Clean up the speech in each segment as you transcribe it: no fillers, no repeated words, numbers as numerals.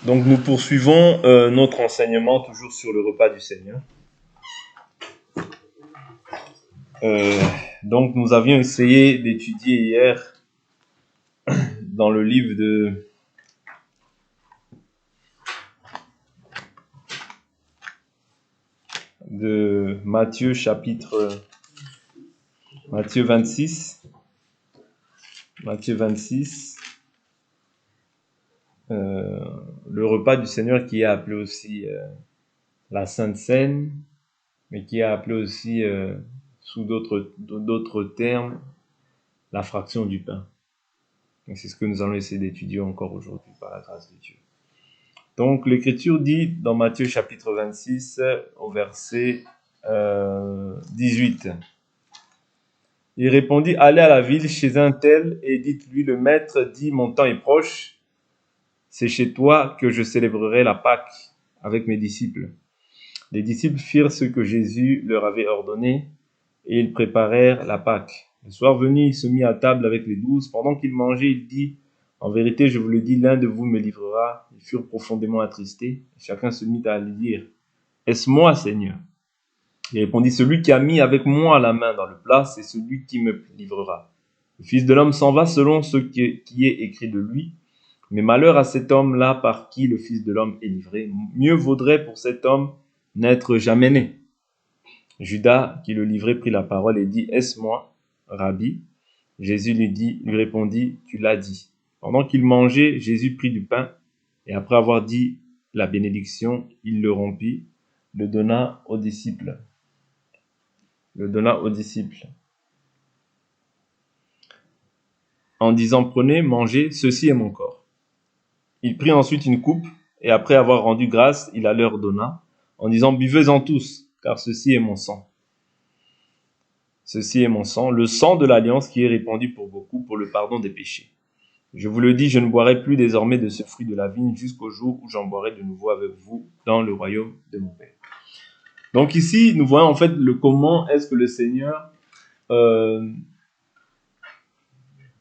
Donc nous poursuivons notre enseignement toujours sur le repas du Seigneur. Donc nous avions essayé d'étudier hier dans le livre de Matthieu Matthieu 26. Matthieu 26. Le repas du Seigneur qui est appelé aussi la Sainte Seine, mais qui est appelé aussi sous d'autres termes la fraction du pain. Et c'est ce que nous allons essayer d'étudier encore aujourd'hui par la grâce de Dieu. Donc l'Écriture dit dans Matthieu chapitre 26 au verset 18. Il répondit: allez à la ville chez un tel et dites-lui, le maître dit, mon temps est proche, c'est chez toi que je célébrerai la Pâque avec mes disciples. Les disciples firent ce que Jésus leur avait ordonné et ils préparèrent la Pâque. Le soir venu, il se mit à table avec les 12. Pendant qu'il mangeait, il dit: en vérité, je vous le dis, l'un de vous me livrera. Ils furent profondément attristés. Chacun se mit à lui dire: est-ce moi, Seigneur? Il répondit: celui qui a mis avec moi la main dans le plat, c'est celui qui me livrera. Le Fils de l'homme s'en va selon ce qui est écrit de lui. Mais malheur à cet homme-là par qui le Fils de l'homme est livré. Mieux vaudrait pour cet homme n'être jamais né. Judas, qui le livrait, prit la parole et dit: est-ce moi, Rabbi? Jésus lui répondit: tu l'as dit. Pendant qu'il mangeait, Jésus prit du pain, et après avoir dit la bénédiction, il le rompit, le donna aux disciples. En disant: prenez, mangez, ceci est mon corps. Il prit ensuite une coupe, et après avoir rendu grâce, il la leur donna, en disant: buvez-en tous, car ceci est mon sang. Ceci est mon sang, le sang de l'alliance qui est répandu pour beaucoup, pour le pardon des péchés. Je vous le dis, je ne boirai plus désormais de ce fruit de la vigne jusqu'au jour où j'en boirai de nouveau avec vous dans le royaume de mon Père. Donc ici, nous voyons en fait le comment est-ce que le Seigneur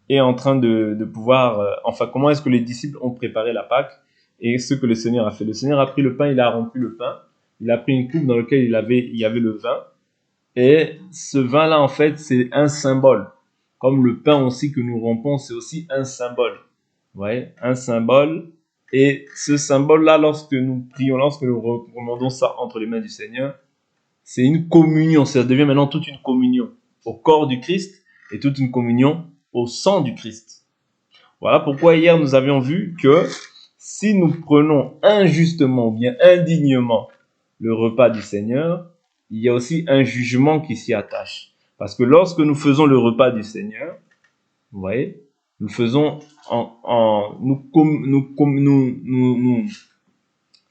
est en train de pouvoir... comment est-ce que les disciples ont préparé la Pâque et ce que le Seigneur a fait. Le Seigneur a pris le pain, il a rompu le pain, il a pris une coupe dans laquelle il y avait le vin. Et ce vin-là, en fait, c'est un symbole. Comme le pain aussi que nous rompons, c'est aussi un symbole. Vous voyez, un symbole. Et ce symbole-là, lorsque nous prions, lorsque nous recommandons ça entre les mains du Seigneur, c'est une communion. Ça devient maintenant toute une communion au corps du Christ et toute une communion au sang du Christ. Voilà pourquoi hier nous avions vu que si nous prenons injustement ou bien indignement le repas du Seigneur, il y a aussi un jugement qui s'y attache. Parce que lorsque nous faisons le repas du Seigneur, vous voyez, nous faisons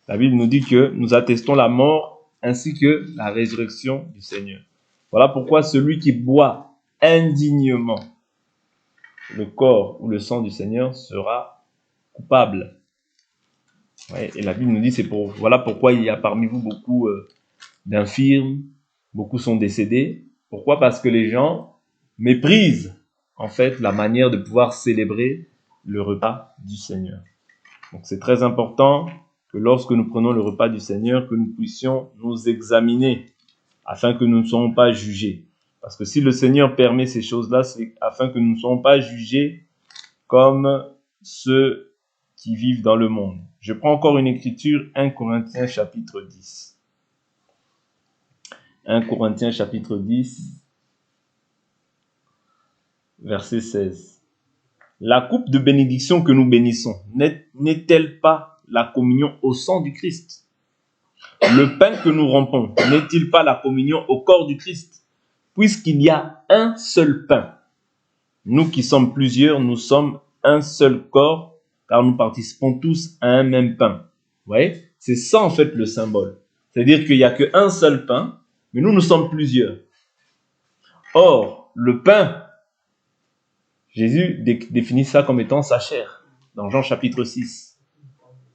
la Bible nous dit que nous attestons la mort ainsi que la résurrection du Seigneur. Voilà pourquoi celui qui boit indignement le corps ou le sang du Seigneur sera coupable. Ouais, et la Bible nous dit, voilà pourquoi il y a parmi vous beaucoup d'infirmes, beaucoup sont décédés. Pourquoi? Parce que les gens méprisent en fait la manière de pouvoir célébrer le repas du Seigneur. Donc c'est très important que lorsque nous prenons le repas du Seigneur, que nous puissions nous examiner afin que nous ne soyons pas jugés. Parce que si le Seigneur permet ces choses-là, c'est afin que nous ne soyons pas jugés comme ceux qui vivent dans le monde. Je prends encore une écriture, 1 Corinthiens chapitre 10. 1 Corinthiens chapitre 10, verset 16. La coupe de bénédiction que nous bénissons, n'est-elle pas la communion au sang du Christ? Le pain que nous rompons, n'est-il pas la communion au corps du Christ? Puisqu'il y a un seul pain. Nous qui sommes plusieurs, nous sommes un seul corps, car nous participons tous à un même pain. Vous voyez? C'est ça en fait le symbole. C'est-à-dire qu'il n'y a qu'un seul pain, mais nous sommes plusieurs. Or, le pain, Jésus définit ça comme étant sa chair, dans Jean chapitre 6.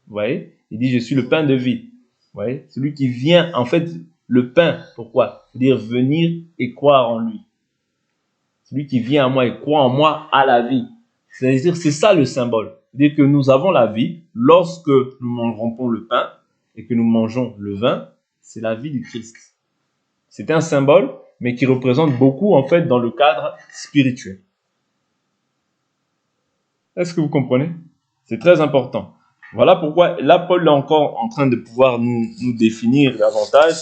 Vous voyez? Il dit, je suis le pain de vie. Vous voyez? Celui qui vient, en fait, le pain, pourquoi? C'est-à-dire venir et croire en lui. Celui qui vient à moi et croit en moi a la vie. C'est-à-dire, c'est ça le symbole. C'est-à-dire que nous avons la vie lorsque nous rompons le pain et que nous mangeons le vin, c'est la vie du Christ. C'est un symbole, mais qui représente beaucoup, en fait, dans le cadre spirituel. Est-ce que vous comprenez? C'est très important. Voilà pourquoi, là, Paul est encore en train de pouvoir nous définir davantage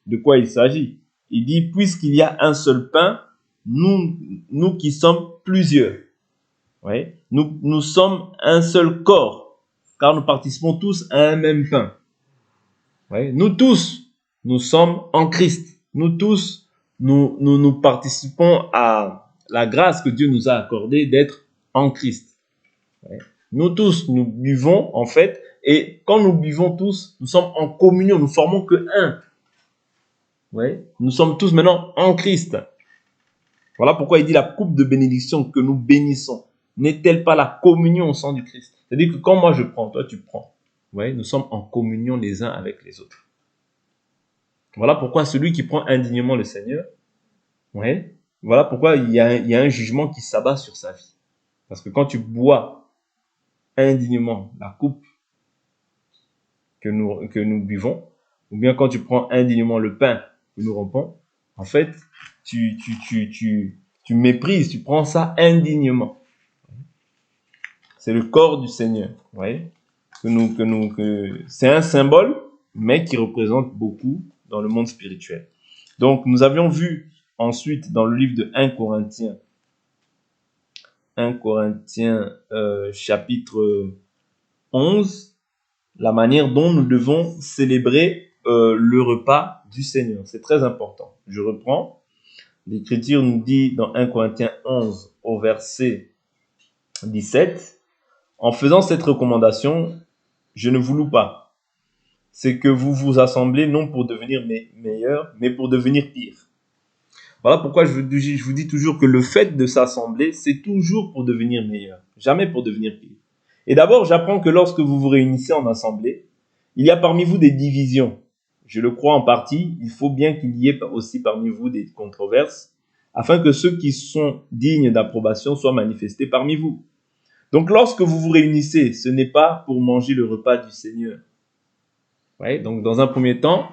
de quoi il s'agit. Il dit, puisqu'il y a un seul pain, nous qui sommes plusieurs, oui, nous sommes un seul corps, car nous participons tous à un même pain. Oui, nous tous, nous sommes en Christ. Nous tous, nous participons à la grâce que Dieu nous a accordée d'être en Christ. Oui. Nous tous, nous buvons en fait, et quand nous buvons tous, nous sommes en communion, nous formons que un. Oui. Nous sommes tous maintenant en Christ. Voilà pourquoi il dit la coupe de bénédiction que nous bénissons. N'est-elle pas la communion au sang du Christ? C'est-à-dire que quand moi je prends, toi tu prends. Oui, nous sommes en communion les uns avec les autres. Voilà pourquoi celui qui prend indignement le Seigneur, ouais, voilà pourquoi il y a un jugement qui s'abat sur sa vie. Parce que quand tu bois indignement la coupe que nous buvons, ou bien quand tu prends indignement le pain que nous rompons, en fait, tu méprises, tu prends ça indignement. C'est le corps du Seigneur, ouais, c'est un symbole, mais qui représente beaucoup dans le monde spirituel. Donc, nous avions vu ensuite dans le livre de 1 Corinthiens chapitre 11, la manière dont nous devons célébrer le repas du Seigneur. C'est très important. Je reprends. L'Écriture nous dit dans 1 Corinthiens 11 au verset 17, en faisant cette recommandation, je ne vous loue pas. C'est que vous vous assemblez non pour devenir meilleurs, mais pour devenir pires. Voilà pourquoi je vous dis toujours que le fait de s'assembler, c'est toujours pour devenir meilleur, jamais pour devenir pire. Et d'abord, j'apprends que lorsque vous vous réunissez en assemblée, il y a parmi vous des divisions. Je le crois en partie, il faut bien qu'il y ait aussi parmi vous des controverses, afin que ceux qui sont dignes d'approbation soient manifestés parmi vous. Donc lorsque vous vous réunissez, ce n'est pas pour manger le repas du Seigneur. Ouais, donc dans un premier temps,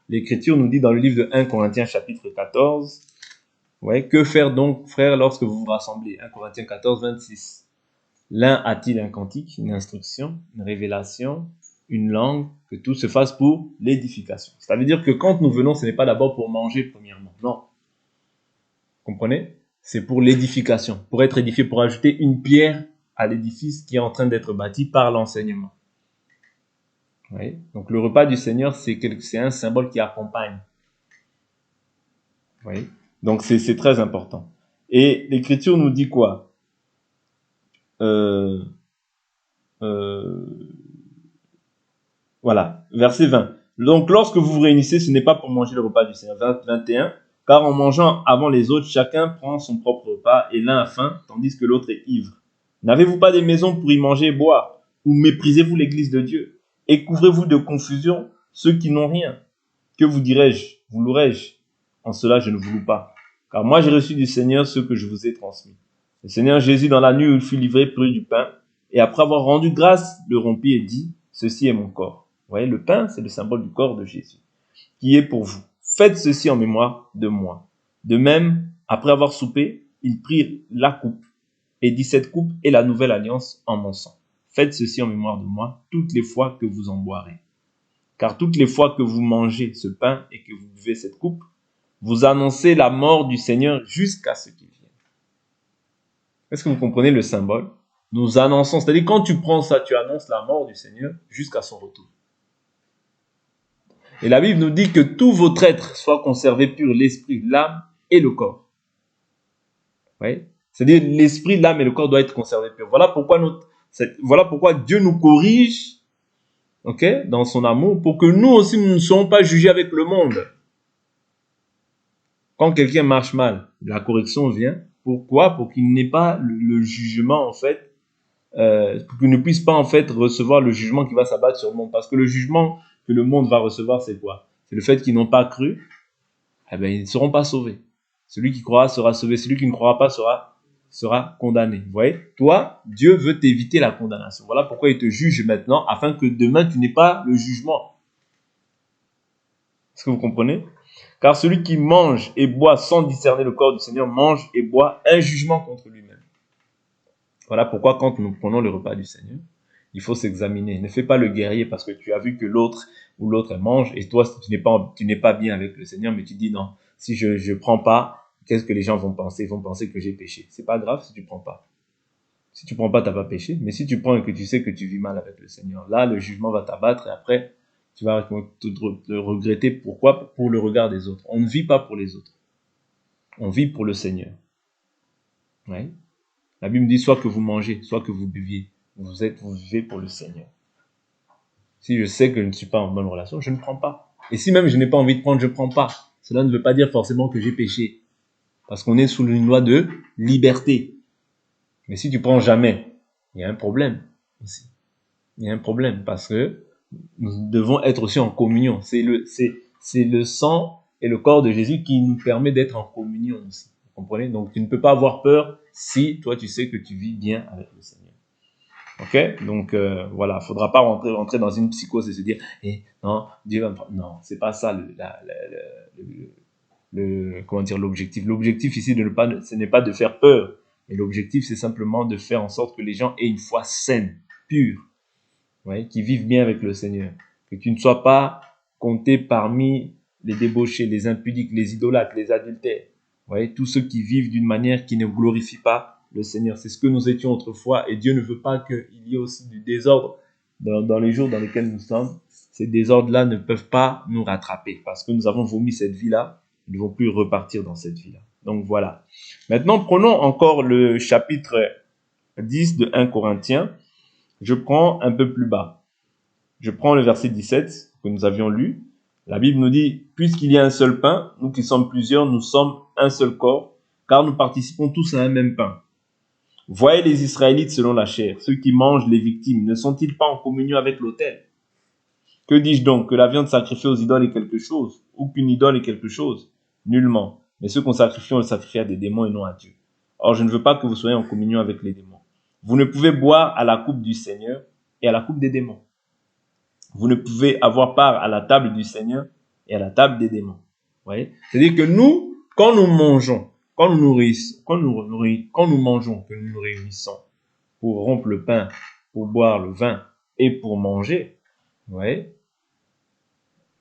l'Écriture nous dit dans le livre de 1 Corinthiens chapitre 14, ouais, que faire donc, frères, lorsque vous vous rassemblez? 1 Corinthiens 14, 26. L'un a-t-il un cantique, une instruction, une révélation, une langue, que tout se fasse pour l'édification. Ça veut dire que quand nous venons, ce n'est pas d'abord pour manger premièrement, non. Comprenez? C'est pour l'édification, pour être édifié, pour ajouter une pierre à l'édifice qui est en train d'être bâti par l'enseignement. Oui. Donc le repas du Seigneur, c'est un symbole qui accompagne. Oui. Donc c'est très important. Et l'Écriture nous dit quoi? Voilà, verset 20. Donc lorsque vous vous réunissez, ce n'est pas pour manger le repas du Seigneur. 21. Car en mangeant avant les autres, chacun prend son propre repas et l'un a faim, tandis que l'autre est ivre. N'avez-vous pas des maisons pour y manger et boire? Ou méprisez-vous l'église de Dieu? Et couvrez-vous de confusion ceux qui n'ont rien? Que vous dirai-je? Vous louerai-je? En cela, je ne vous loue pas. Car moi, j'ai reçu du Seigneur ce que je vous ai transmis. Le Seigneur Jésus, dans la nuit où il fut livré, prit du pain, et après avoir rendu grâce, le rompit et dit, ceci est mon corps. Vous voyez, le pain, c'est le symbole du corps de Jésus, qui est pour vous. Faites ceci en mémoire de moi. De même, après avoir soupé, il prit la coupe, et dit, cette coupe est la nouvelle alliance en mon sang. Faites ceci en mémoire de moi, toutes les fois que vous en boirez. Car toutes les fois que vous mangez ce pain et que vous buvez cette coupe, vous annoncez la mort du Seigneur jusqu'à ce qu'il vienne. Est-ce que vous comprenez le symbole? Nous annonçons, c'est-à-dire quand tu prends ça, tu annonces la mort du Seigneur jusqu'à son retour. Et la Bible nous dit que tous votre être soit conservé pur, l'esprit, l'âme et le corps. Oui? C'est-à-dire l'esprit, l'âme et le corps doivent être conservés purs. Voilà pourquoi Dieu nous corrige, okay, dans son amour, pour que nous aussi nous ne soyons pas jugés avec le monde. Quand quelqu'un marche mal, la correction vient. Pourquoi? Pour qu'il n'ait pas le jugement, en fait, pour qu'il ne puisse pas, en fait, recevoir le jugement qui va s'abattre sur le monde. Parce que le jugement que le monde va recevoir, c'est quoi? C'est le fait qu'ils n'ont pas cru. Eh bien, ils ne seront pas sauvés. Celui qui croira sera sauvé. Celui qui ne croira pas sera sera condamné. Vous voyez, toi, Dieu veut t'éviter la condamnation. Voilà pourquoi il te juge maintenant, afin que demain, tu n'aies pas le jugement. Est-ce que vous comprenez? Car celui qui mange et boit sans discerner le corps du Seigneur mange et boit un jugement contre lui-même. Voilà pourquoi quand nous prenons le repas du Seigneur, il faut s'examiner. Ne fais pas le guerrier parce que tu as vu que l'autre ou l'autre mange et toi, tu n'es pas bien avec le Seigneur, mais tu dis non, si je ne prends pas, qu'est-ce que les gens vont penser? Ils vont penser que j'ai péché. C'est pas grave si tu prends pas. Si tu prends pas, tu n'as pas péché. Mais si tu prends et que tu sais que tu vis mal avec le Seigneur, là, le jugement va t'abattre et après, tu vas te regretter. Pourquoi? Pour le regard des autres. On ne vit pas pour les autres. On vit pour le Seigneur. Ouais. La Bible dit soit que vous mangez, soit que vous buviez. Vous vivez pour le Seigneur. Si je sais que je ne suis pas en bonne relation, je ne prends pas. Et si même je n'ai pas envie de prendre, je ne prends pas. Cela ne veut pas dire forcément que j'ai péché. Parce qu'on est sous une loi de liberté. Mais si tu prends jamais, il y a un problème aussi. Il y a un problème parce que nous devons être aussi en communion. C'est le sang et le corps de Jésus qui nous permet d'être en communion aussi. Vous comprenez? Donc tu ne peux pas avoir peur si toi tu sais que tu vis bien avec le Seigneur. Ok? Donc voilà, faudra pas rentrer dans une psychose et se dire non, Dieu va me prendre. Non, c'est pas ça comment dire l'objectif. L'objectif ici ce n'est pas de faire peur, mais l'objectif c'est simplement de faire en sorte que les gens aient une foi saine, pure, ouais, qui vivent bien avec le Seigneur. Que tu ne sois pas compté parmi les débauchés, les impudiques, les idolâtres, les adultères. Ouais, tous ceux qui vivent d'une manière qui ne glorifie pas le Seigneur. C'est ce que nous étions autrefois et Dieu ne veut pas qu'il y ait aussi du désordre dans les jours dans lesquels nous sommes. Ces désordres-là ne peuvent pas nous rattraper parce que nous avons vomi cette vie-là. Nous ne devons plus repartir dans cette vie-là. Donc voilà. Maintenant, prenons encore le chapitre 10 de 1 Corinthiens. Je prends un peu plus bas. Je prends le verset 17 que nous avions lu. La Bible nous dit, puisqu'il y a un seul pain, nous qui sommes plusieurs, nous sommes un seul corps, car nous participons tous à un même pain. Voyez les Israélites selon la chair, ceux qui mangent les victimes, ne sont-ils pas en communion avec l'autel? Que dis-je donc? Que la viande sacrifiée aux idoles est quelque chose, ou qu'une idole est quelque chose? Nullement. Mais ceux qu'on sacrifie, on le sacrifie à des démons et non à Dieu. Or, je ne veux pas que vous soyez en communion avec les démons. Vous ne pouvez boire à la coupe du Seigneur et à la coupe des démons. Vous ne pouvez avoir part à la table du Seigneur et à la table des démons. Vous voyez? C'est-à-dire que nous, quand nous mangeons, quand nous mangeons, que nous nous réunissons pour rompre le pain, pour boire le vin et pour manger, vous voyez,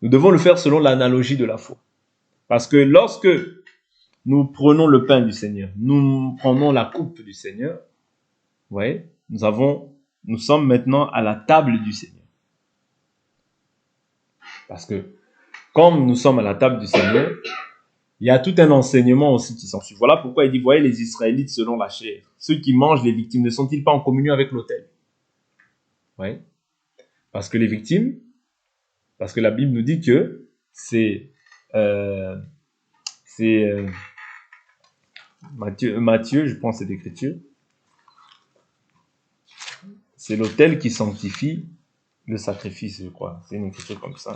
nous devons le faire selon l'analogie de la foi. Parce que lorsque nous prenons le pain du Seigneur, nous prenons la coupe du Seigneur, vous voyez, nous sommes maintenant à la table du Seigneur. Parce que, comme nous sommes à la table du Seigneur, il y a tout un enseignement aussi qui s'ensuit. Voilà pourquoi il dit, voyez les Israélites selon la chair. Ceux qui mangent les victimes, ne sont-ils pas en communion avec l'autel? Oui. Parce que les victimes, parce que la Bible nous dit que c'est Matthieu, je prends cette écriture, c'est l'autel qui sanctifie le sacrifice, je crois. C'est une écriture comme ça.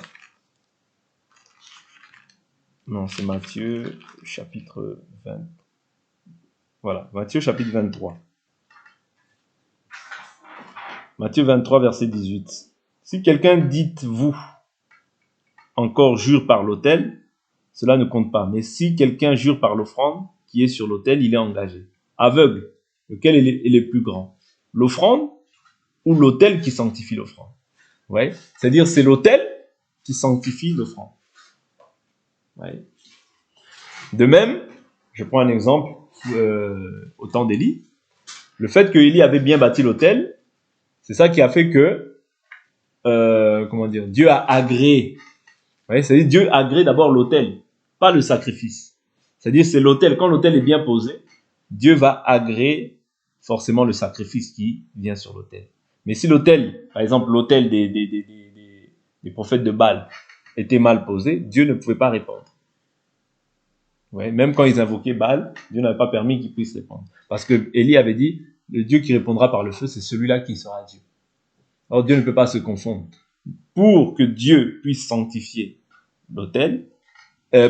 Non, c'est Matthieu, chapitre 20. Voilà, Matthieu, chapitre 23. Matthieu 23, verset 18. Si quelqu'un dites-vous encore jure par l'autel, cela ne compte pas. Mais si quelqu'un jure par l'offrande qui est sur l'autel, il est engagé. Aveugle, lequel est le plus grand? L'offrande ou l'autel qui sanctifie l'offrande? Ouais. C'est-à-dire c'est l'autel qui sanctifie l'offrande. Ouais. De même, je prends un exemple au temps d'Élie. Le fait que Élie avait bien bâti l'autel, c'est ça qui a fait que Dieu a agréé. Ouais, c'est-à-dire Dieu agrée d'abord l'autel, pas le sacrifice. C'est-à-dire c'est l'autel. Quand l'autel est bien posé, Dieu va agréer forcément le sacrifice qui vient sur l'autel. Mais si l'autel, par exemple l'autel des prophètes de Baal, était mal posé, Dieu ne pouvait pas répondre. Ouais, même quand ils invoquaient Baal, Dieu n'avait pas permis qu'ils puissent répondre. Parce que Élie avait dit, le Dieu qui répondra par le feu, c'est celui-là qui sera Dieu. Alors Dieu ne peut pas se confondre. Pour que Dieu puisse sanctifier l'autel,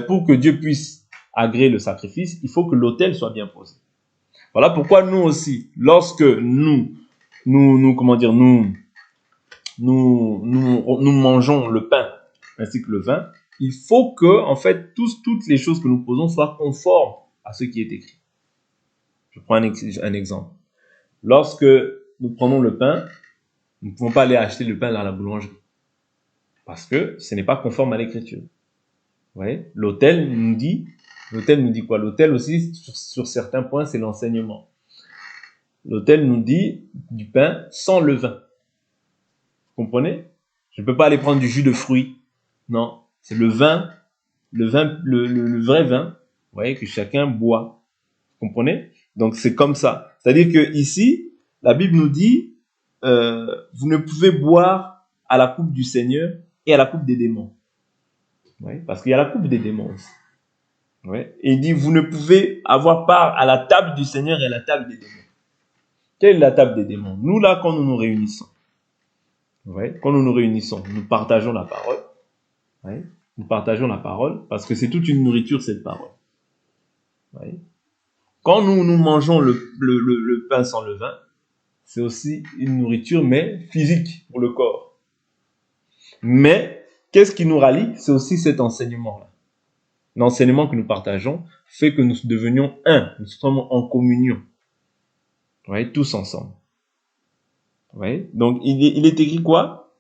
pour que Dieu puisse agréer le sacrifice, il faut que l'autel soit bien posé. Voilà pourquoi nous aussi, lorsque nous mangeons le pain ainsi que le vin, il faut que, en fait, toutes les choses que nous posons soient conformes à ce qui est écrit. Je prends un exemple. Lorsque nous prenons le pain, nous ne pouvons pas aller acheter le pain dans la boulangerie. Parce que ce n'est pas conforme à l'écriture. Vous voyez, l'autel nous dit quoi? L'autel aussi, sur certains points, c'est l'enseignement. L'autel nous dit du pain sans levain. Vous comprenez? Je ne peux pas aller prendre du jus de fruits. Non, c'est le vin, le vrai vin, vous voyez, que chacun boit. Vous comprenez? Donc c'est comme ça. C'est-à-dire que ici, la Bible nous dit, vous ne pouvez boire à la coupe du Seigneur et à la coupe des démons. Ouais, parce qu'il y a la coupe des démons aussi. Ouais. Et il dit, vous ne pouvez avoir part à la table du Seigneur et à la table des démons. Quelle est la table des démons? Nous, là, quand nous nous réunissons, ouais, quand nous nous réunissons, nous partageons la parole. Ouais, nous partageons la parole parce que c'est toute une nourriture, cette parole. Ouais. Quand nous mangeons le pain sans levain, c'est aussi une nourriture, mais physique pour le corps. Mais, qu'est-ce qui nous rallie? C'est aussi cet enseignement-là. L'enseignement que nous partageons fait que nous devenions un. Nous sommes en communion. Ouais, tous ensemble. Ouais. Donc, il est écrit quoi?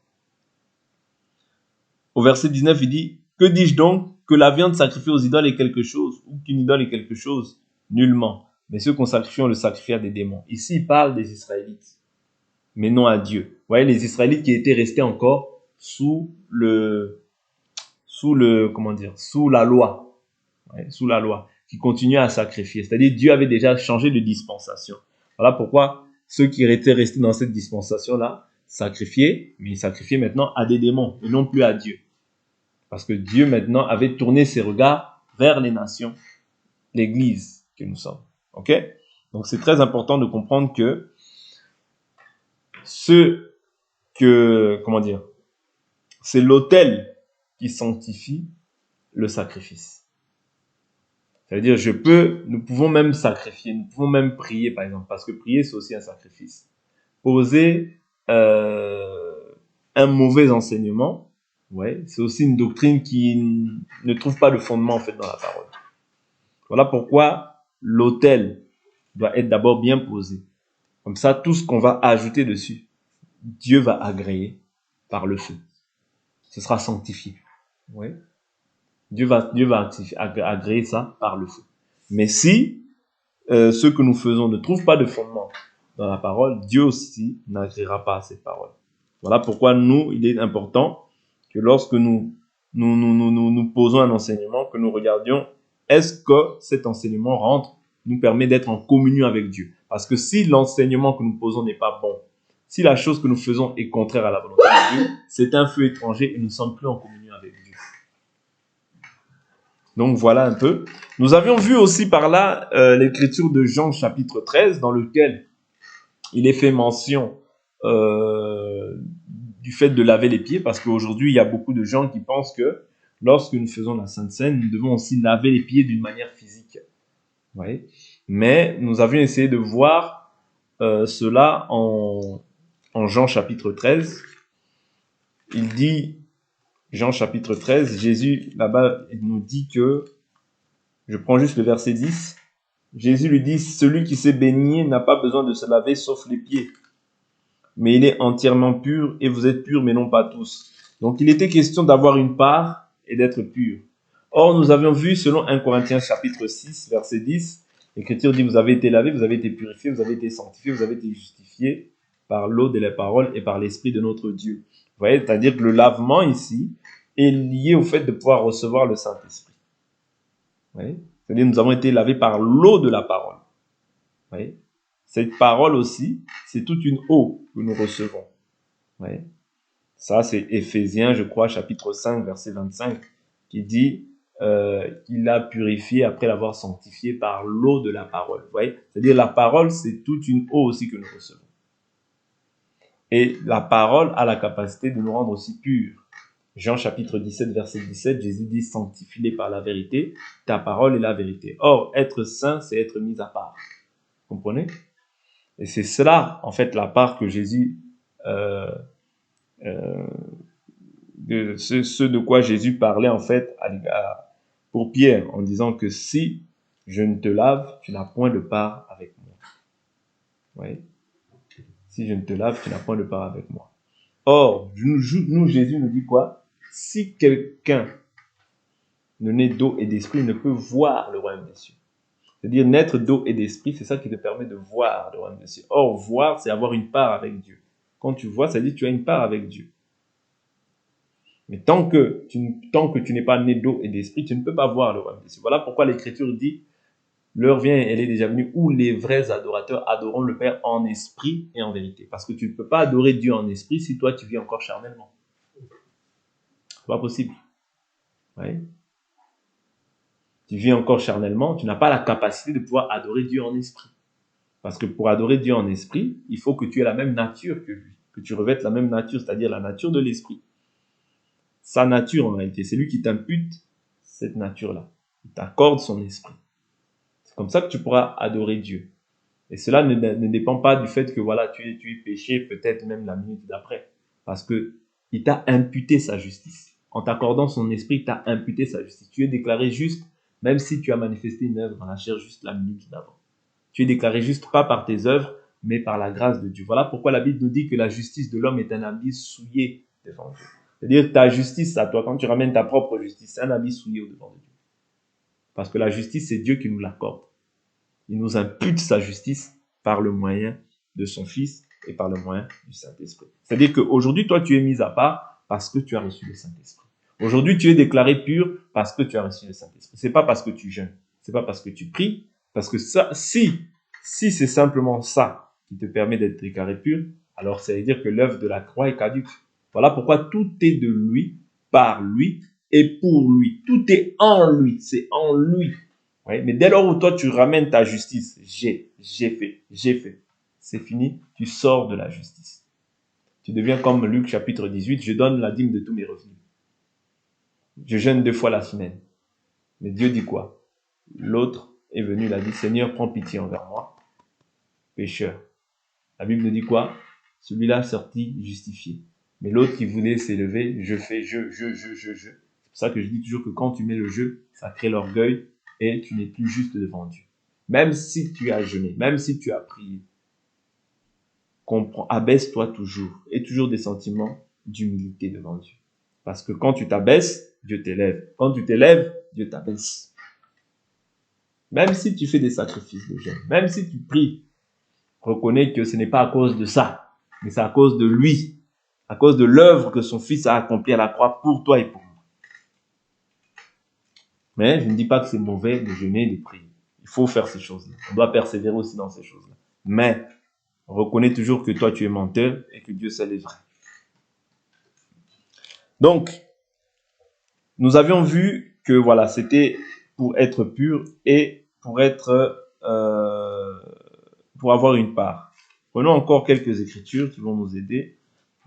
Au verset 19, il dit, que dis-je donc? Que la viande sacrifiée aux idoles est quelque chose, ou qu'une idole est quelque chose? Nullement. Mais ceux qu'on sacrifie, on le sacrifie à des démons. Ici, il parle des Israélites, mais non à Dieu. Vous voyez, les Israélites qui étaient restés encore sous la loi. Ouais, sous la loi, qui continuaient à sacrifier. C'est-à-dire, Dieu avait déjà changé de dispensation. Voilà pourquoi ceux qui étaient restés dans cette dispensation-là sacrifiaient, mais ils sacrifiaient maintenant à des démons, et non plus à Dieu. Parce que Dieu maintenant avait tourné ses regards vers les nations, l'Église que nous sommes. Ok? Donc c'est très important de comprendre que c'est l'autel qui sanctifie le sacrifice. C'est-à-dire, nous pouvons même sacrifier, nous pouvons même prier, par exemple, parce que prier, c'est aussi un sacrifice. Poser un mauvais enseignement, ouais, c'est aussi une doctrine qui ne trouve pas de fondement, en fait, dans la parole. Voilà pourquoi l'autel doit être d'abord bien posé. Comme ça, tout ce qu'on va ajouter dessus, Dieu va agréer par le feu. Ce sera sanctifié. Ouais. Dieu va agréer ça par le feu. Mais si ce que nous faisons ne trouve pas de fondement dans la parole, Dieu aussi n'agréera pas cette parole. Voilà pourquoi il est important que lorsque nous posons un enseignement, que nous regardions, est-ce que cet enseignement nous permet d'être en communion avec Dieu? Parce que si l'enseignement que nous posons n'est pas bon, si la chose que nous faisons est contraire à la volonté de Dieu, c'est un feu étranger et nous ne sommes plus en communion avec Dieu. Donc voilà un peu. Nous avions vu aussi par là l'écriture de Jean chapitre 13 dans lequel il est fait mention du fait de laver les pieds, parce qu'aujourd'hui il y a beaucoup de gens qui pensent que lorsque nous faisons la Sainte Seine, nous devons aussi laver les pieds d'une manière physique. Vous voyez? Mais nous avions essayé de voir cela en Jean chapitre 13. Il dit, Jean chapitre 13, Jésus là-bas nous dit que, je prends juste le verset 10, Jésus lui dit, celui qui s'est baigné n'a pas besoin de se laver sauf les pieds, mais il est entièrement pur et vous êtes purs mais non pas tous. Donc il était question d'avoir une part et d'être pur. Or nous avions vu selon 1 Corinthiens chapitre 6 verset 10, l'Écriture dit, vous avez été lavés, vous avez été purifiés, vous avez été sanctifiés, vous avez été justifiés par l'eau de la parole et par l'Esprit de notre Dieu. Vous voyez, c'est-à-dire que le lavement ici est lié au fait de pouvoir recevoir le Saint-Esprit. Vous voyez? C'est-à-dire que nous avons été lavés par l'eau de la parole. Vous voyez? Cette parole aussi, c'est toute une eau que nous recevons. Vous voyez? Ça, c'est Éphésiens, je crois, chapitre 5, verset 25, qui dit qu'il l'a purifié après l'avoir sanctifié par l'eau de la parole. Vous voyez? C'est-à-dire la parole, c'est toute une eau aussi que nous recevons. Et la parole a la capacité de nous rendre aussi purs. Jean chapitre 17, verset 17, Jésus dit, sanctifie-les par la vérité, ta parole est la vérité. Or, être saint, c'est être mis à part. Comprenez? Et c'est cela, en fait, la part que Jésus, euh, euh, ce de quoi Jésus parlait, en fait, pour Pierre, en disant que si je ne te lave, tu n'as point de part avec moi. Oui. Si je ne te lave, tu n'as point de part avec moi. Or, nous, Jésus nous dit quoi? Si quelqu'un ne naît d'eau et d'esprit, ne peut voir le royaume des cieux. C'est-à-dire, naître d'eau et d'esprit, c'est ça qui te permet de voir le royaume des cieux. Or, voir, c'est avoir une part avec Dieu. Quand tu vois, ça dit que tu as une part avec Dieu. Mais tant que tu n'es pas né d'eau et d'esprit, tu ne peux pas voir le royaume des cieux. Voilà pourquoi l'Écriture dit, l'heure vient, elle est déjà venue, où les vrais adorateurs adoreront le Père en esprit et en vérité. Parce que tu ne peux pas adorer Dieu en esprit si toi tu vis encore charnellement. C'est pas possible. Oui. Tu vis encore charnellement, tu n'as pas la capacité de pouvoir adorer Dieu en esprit. Parce que pour adorer Dieu en esprit, il faut que tu aies la même nature que lui, que tu revêtes la même nature, c'est-à-dire la nature de l'esprit. Sa nature en réalité, c'est lui qui t'impute cette nature-là. Il t'accorde son esprit. C'est comme ça que tu pourras adorer Dieu. Et cela ne dépend pas du fait que voilà, tu es péché peut-être même la minute d'après. Parce que il t'a imputé sa justice. En t'accordant son esprit, il t'a imputé sa justice. Tu es déclaré juste, même si tu as manifesté une œuvre dans la chair juste la minute d'avant. Tu es déclaré juste pas par tes œuvres, mais par la grâce de Dieu. Voilà pourquoi la Bible nous dit que la justice de l'homme est un habit souillé devant Dieu. C'est-à-dire ta justice à toi, quand tu ramènes ta propre justice, c'est un habit souillé au devant de Dieu. Parce que la justice, c'est Dieu qui nous l'accorde. Il nous impute sa justice par le moyen de son Fils et par le moyen du Saint-Esprit. C'est-à-dire qu'aujourd'hui, toi, tu es mis à part parce que tu as reçu le Saint-Esprit. Aujourd'hui, tu es déclaré pur parce que tu as reçu le Saint-Esprit. C'est pas parce que tu jeûnes, c'est pas parce que tu pries, parce que ça, si c'est simplement ça qui te permet d'être déclaré pur, alors ça veut dire que l'œuvre de la croix est caduque. Voilà pourquoi tout est de lui, par lui et pour lui. Tout est en lui, c'est en lui. Oui, mais dès lors où toi tu ramènes ta justice, j'ai fait, c'est fini, tu sors de la justice. Tu deviens comme Luc chapitre 18, je donne la dîme de tous mes revenus. Je jeûne 2 fois la semaine. Mais Dieu dit quoi? L'autre est venu, il a dit, Seigneur, prends pitié envers moi, pécheur. La Bible nous dit quoi? Celui-là sorti justifié. Mais l'autre qui voulait s'élever, je fais, je. C'est pour ça que je dis toujours que quand tu mets le je, ça crée l'orgueil et tu n'es plus juste devant Dieu. Même si tu as jeûné, même si tu as prié, comprends, abaisse-toi toujours et toujours des sentiments d'humilité devant Dieu. Parce que quand tu t'abaisses, Dieu t'élève. Quand tu t'élèves, Dieu t'abaisse. Même si tu fais des sacrifices de jeûne, même si tu pries, reconnais que ce n'est pas à cause de ça, mais c'est à cause de lui, à cause de l'œuvre que son Fils a accomplie à la croix pour toi et pour moi. Mais je ne dis pas que c'est mauvais de jeûner et de prier. Il faut faire ces choses-là. On doit persévérer aussi dans ces choses-là. Mais reconnais toujours que toi tu es menteur et que Dieu seul est vrai. Donc, nous avions vu que voilà, c'était pour être pur et pour avoir une part. Prenons encore quelques écritures qui vont nous aider.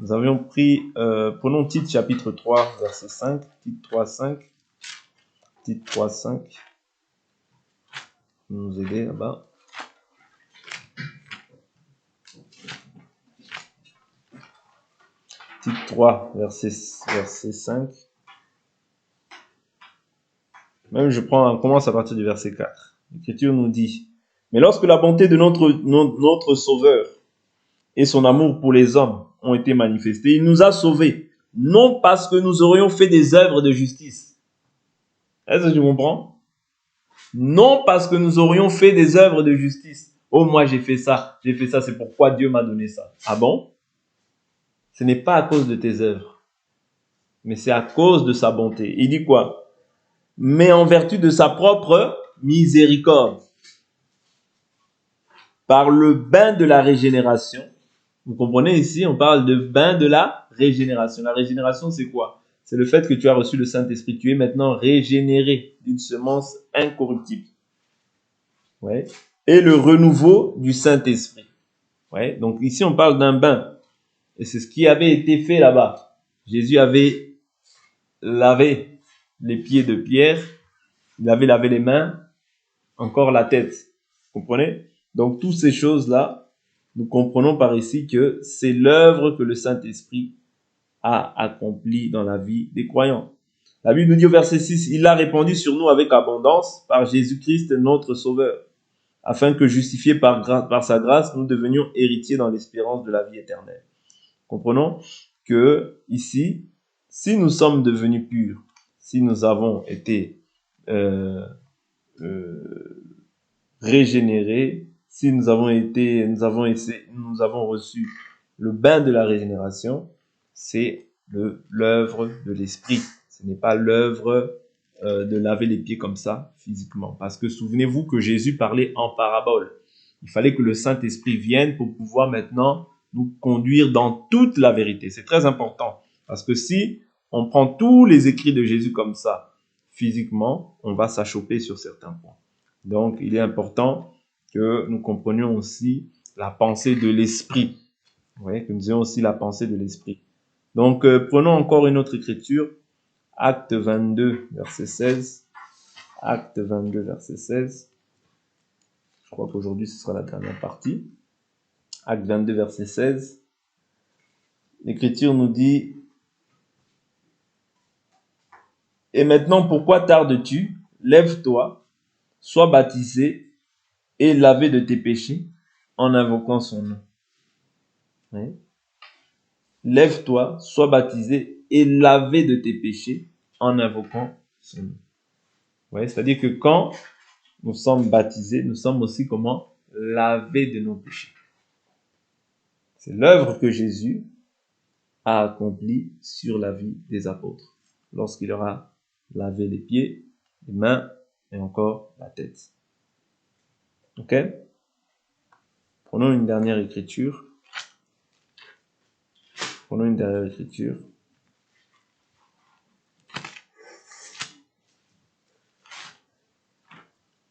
Nous avions pris, prenons Tite chapitre 3, verset 5, Tite 3, 5, Tite 3, 5, pour nous aider là-bas. Tite 3, verset 5. Même on commence à partir du verset 4. L'Écriture nous dit, mais lorsque la bonté de notre Sauveur et son amour pour les hommes ont été manifestés, il nous a sauvés, non parce que nous aurions fait des œuvres de justice. Est-ce que tu comprends? Non parce que nous aurions fait des œuvres de justice. Oh, moi j'ai fait ça, c'est pourquoi Dieu m'a donné ça. Ah bon? Ce n'est pas à cause de tes œuvres, mais c'est à cause de sa bonté. Il dit quoi? Mais en vertu de sa propre miséricorde, par le bain de la régénération. Vous comprenez ici, on parle de bain de la régénération. La régénération, c'est quoi? C'est le fait que tu as reçu le Saint-Esprit. Tu es maintenant régénéré d'une semence incorruptible. Ouais. Et le renouveau du Saint-Esprit. Ouais. Donc ici, on parle d'un bain. Et c'est ce qui avait été fait là-bas. Jésus avait lavé les pieds de Pierre. Il avait lavé les mains, encore la tête. Vous comprenez? Donc, toutes ces choses-là, nous comprenons par ici que c'est l'œuvre que le Saint-Esprit a accomplie dans la vie des croyants. La Bible nous dit au verset 6, « Il a répandu sur nous avec abondance par Jésus-Christ notre Sauveur, afin que justifiés par sa grâce, nous devenions héritiers dans l'espérance de la vie éternelle. » Comprenons que ici, si nous sommes devenus purs, si nous avons été régénérés, si nous avons reçu le bain de la régénération, c'est l'œuvre de l'esprit. Ce n'est pas l'œuvre de laver les pieds comme ça, physiquement. Parce que souvenez-vous que Jésus parlait en parabole. Il fallait que le Saint-Esprit vienne pour pouvoir maintenant nous conduire dans toute la vérité. C'est très important. Parce que si on prend tous les écrits de Jésus comme ça, physiquement, on va s'achoper sur certains points. Donc, il est important que nous comprenions aussi la pensée de l'esprit. Vous voyez, que nous ayons aussi la pensée de l'esprit. Donc, prenons encore une autre écriture. Acte 22, verset 16. Acte 22, verset 16. Je crois qu'aujourd'hui, ce sera la dernière partie. Acte 22, verset 16. L'écriture nous dit, « Et maintenant, pourquoi tardes-tu? Lève-toi, sois baptisé et lavé de tes péchés en invoquant son nom. » Oui. Lève-toi, sois baptisé et lavé de tes péchés en invoquant son nom. Oui, c'est-à-dire que quand nous sommes baptisés, nous sommes aussi comment? Lavés de nos péchés. C'est l'œuvre que Jésus a accomplie sur la vie des apôtres, lorsqu'il leur a lavé les pieds, les mains et encore la tête. Ok? Prenons une dernière écriture.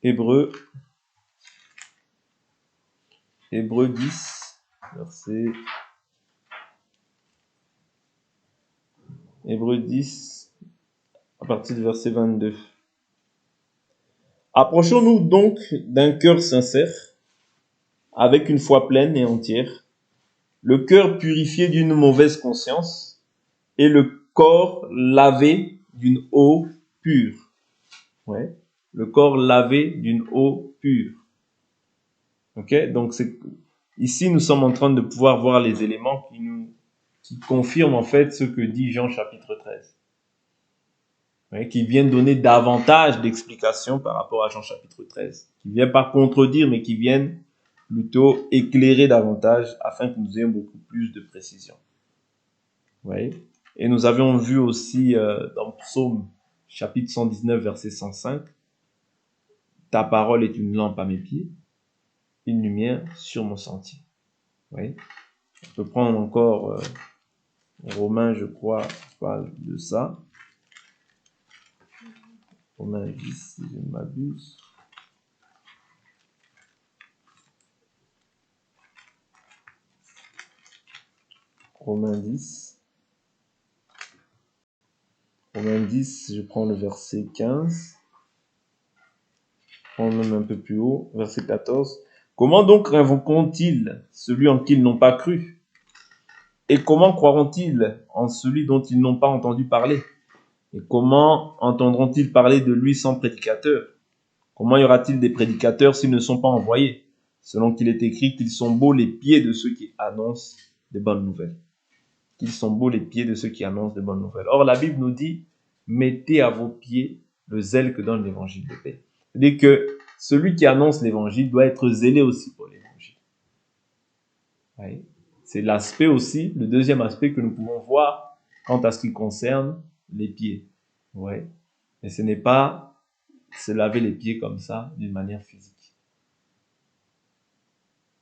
Hébreux 10, Hébreux 10, à partir du verset 22. Approchons-nous donc d'un cœur sincère, avec une foi pleine et entière, le cœur purifié d'une mauvaise conscience et le corps lavé d'une eau pure. Ouais. Le corps lavé d'une eau pure. Ok, donc ici nous sommes en train de pouvoir voir les éléments qui confirment en fait ce que dit Jean chapitre 13. Ouais, qui viennent donner davantage d'explications par rapport à Jean chapitre 13. Qui ne viennent pas contredire, mais qui viennent plutôt éclairer davantage afin que nous ayons beaucoup plus de précision. Ouais. Et nous avions vu aussi dans Psaume chapitre 119 verset 105, ta parole est une lampe à mes pieds, une lumière sur mon sentier. Oui. On peut prendre encore Romains, je crois, parle de ça. Romains 10, si je ne m'abuse. Romains 10. Romains 10, je prends le verset 15. Je prends même un peu plus haut, verset 14. Comment donc invoqueront-ils celui en qui ils n'ont pas cru? Et comment croiront-ils en celui dont ils n'ont pas entendu parler? Et comment entendront-ils parler de lui sans prédicateur? Comment y aura-t-il des prédicateurs s'ils ne sont pas envoyés? Selon qu'il est écrit qu'ils sont beaux les pieds de ceux qui annoncent de bonnes nouvelles. Qu'ils sont beaux les pieds de ceux qui annoncent de bonnes nouvelles. Or, la Bible nous dit, mettez à vos pieds le zèle que donne l'évangile de paix. C'est-à-dire que celui qui annonce l'évangile doit être zélé aussi pour l'évangile. Oui. C'est l'aspect aussi, le deuxième aspect que nous pouvons voir quant à ce qui concerne les pieds. Ouais. Mais ce n'est pas se laver les pieds comme ça, d'une manière physique.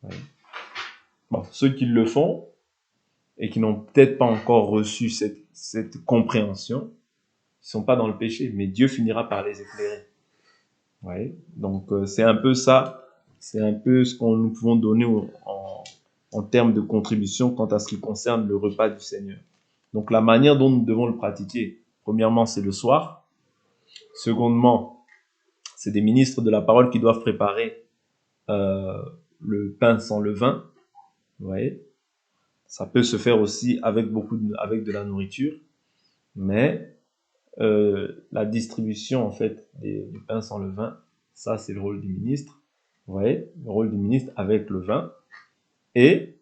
Ouais. Bon, ceux qui le font, et qui n'ont peut-être pas encore reçu cette compréhension, ils ne sont pas dans le péché, mais Dieu finira par les éclairer. Ouais. Donc, c'est un peu ça, c'est un peu ce qu'on nous pouvons donner en termes de contribution quant à ce qui concerne le repas du Seigneur. Donc, la manière dont nous devons le pratiquer, premièrement, c'est le soir. Secondement, c'est des ministres de la parole qui doivent préparer le pain sans levain. Vous voyez, ça peut se faire aussi avec avec de la nourriture, mais la distribution en fait du pain sans levain, ça c'est le rôle du ministre. Vous voyez, le rôle du ministre avec le vin. Et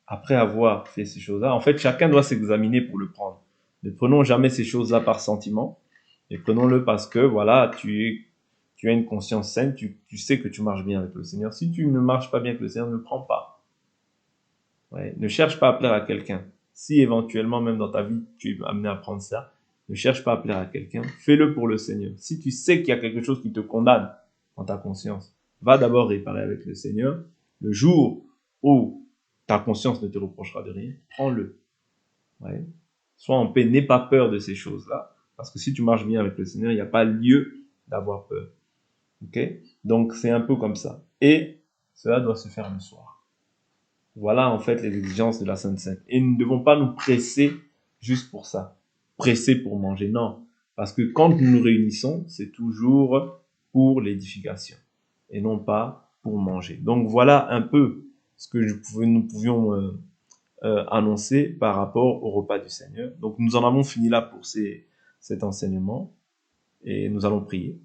après avoir fait ces choses-là, en fait, chacun doit s'examiner pour le prendre. Ne prenons jamais ces choses-là par sentiment, et prenons-le parce que, voilà, tu as une conscience saine, tu sais que tu marches bien avec le Seigneur. Si tu ne marches pas bien avec le Seigneur, ne prends pas. Ouais, ne cherche pas à plaire à quelqu'un. Si éventuellement, même dans ta vie, tu es amené à prendre ça, ne cherche pas à plaire à quelqu'un. Fais-le pour le Seigneur. Si tu sais qu'il y a quelque chose qui te condamne dans ta conscience, va d'abord réparer avec le Seigneur. Le jour où ta conscience ne te reprochera de rien, prends-le. Ouais. Sois en paix, n'aie pas peur de ces choses-là. Parce que si tu marches bien avec le Seigneur, il n'y a pas lieu d'avoir peur. Ok? Donc, c'est un peu comme ça. Et cela doit se faire le soir. Voilà, en fait, les exigences de la Sainte Seine. Et nous ne devons pas nous presser juste pour ça. Presser pour manger, non. Parce que quand nous nous réunissons, c'est toujours pour l'édification. Et non pas pour manger. Donc, voilà un peu ce que nous pouvions annoncer par rapport au repas du Seigneur. Donc, nous en avons fini là pour cet enseignement. Et nous allons prier.